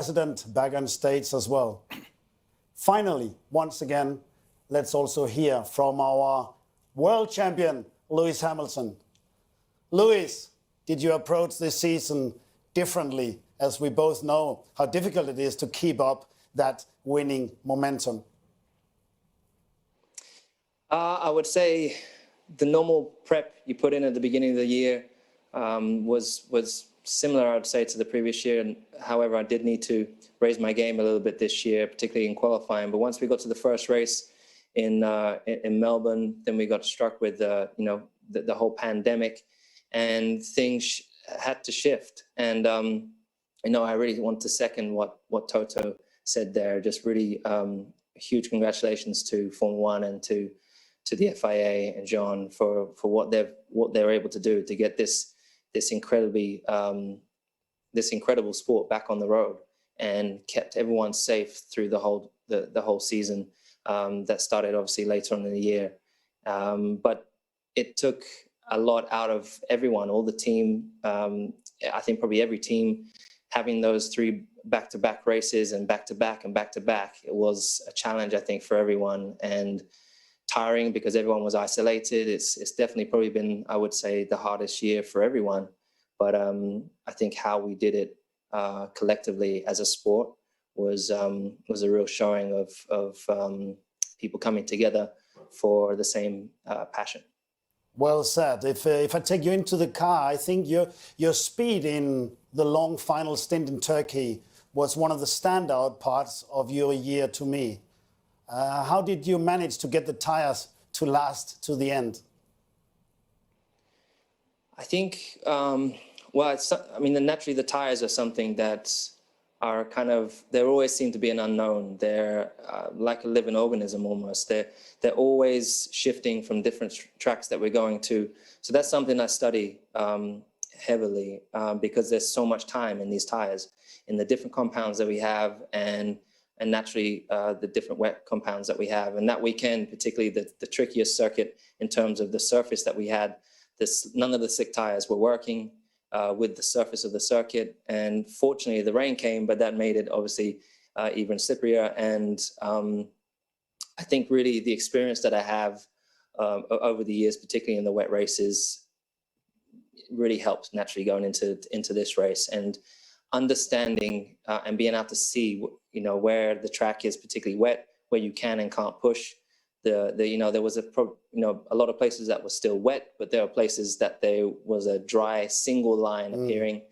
President back on stage as well. Finally, once again, let's also hear from our world champion, Lewis Hamilton. Lewis, did you approach this season differently, as we both know how difficult it is to keep up that winning momentum? I would say the normal prep you put in at the beginning of the year was similar, I would say, to the previous year. And however, I did need to raise my game a little bit this year, particularly in qualifying. But once we got to the first race in Melbourne, then we got struck with the whole pandemic, and things had to shift. And I really want to second what Toto said there. Just really huge congratulations to Formula One and to the FIA and John for what they're able to do to get this incredible sport back on the road, and kept everyone safe through the whole season. That started obviously later on in the year, but it took a lot out of everyone, all the team. I think probably every team having those 3 back-to-back races and back-to-back and back-to-back. It was a challenge, I think, for everyone, and tiring because everyone was isolated. It's definitely probably been, I would say, the hardest year for everyone. But I think how we did it collectively as a sport was a real showing of people coming together for the same passion. Well said. If I take you into the car, I think your speed in the long final stint in Turkey was one of the standout parts of your year to me. How did you manage to get the tires to last to the end? I think, naturally the tires are something that are they always seem to be an unknown. They're like a living organism almost. They're always shifting from different tracks that we're going to. So that's something I study heavily because there's so much time in these tires, in the different compounds that we have, and naturally the different wet compounds that we have. And that weekend, particularly the trickiest circuit in terms of the surface that we had, none of the slick tires were working with the surface of the circuit. And fortunately the rain came, but that made it obviously even slipperier. And I think really the experience that I have over the years, particularly in the wet races, really helped naturally going into this race, and understanding and being able to see where the track is particularly wet, where you can and can't push. There was a lot of places that were still wet, but there were places that there was a dry single line appearing,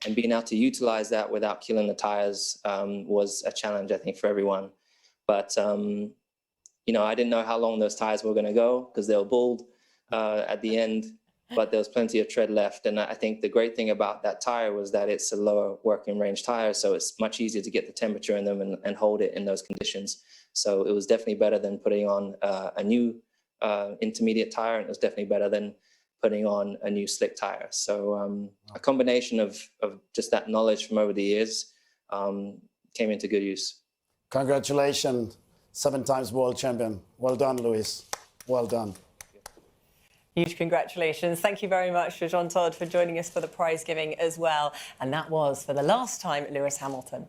and being able to utilize that without killing the tires was a challenge, I think, for everyone. But I didn't know how long those tires were going to go because they were bald at the end. But there was plenty of tread left. And I think the great thing about that tire was that it's a lower working range tire, so it's much easier to get the temperature in them and hold it in those conditions. So it was definitely better than putting on a new intermediate tire, and it was definitely better than putting on a new slick tire. So a combination of just that knowledge from over the years came into good use. Congratulations, 7 times world champion. Well done, Lewis. Well done. Huge congratulations. Thank you very much to Jean Todt for joining us for the prize giving as well. And that was, for the last time, Lewis Hamilton.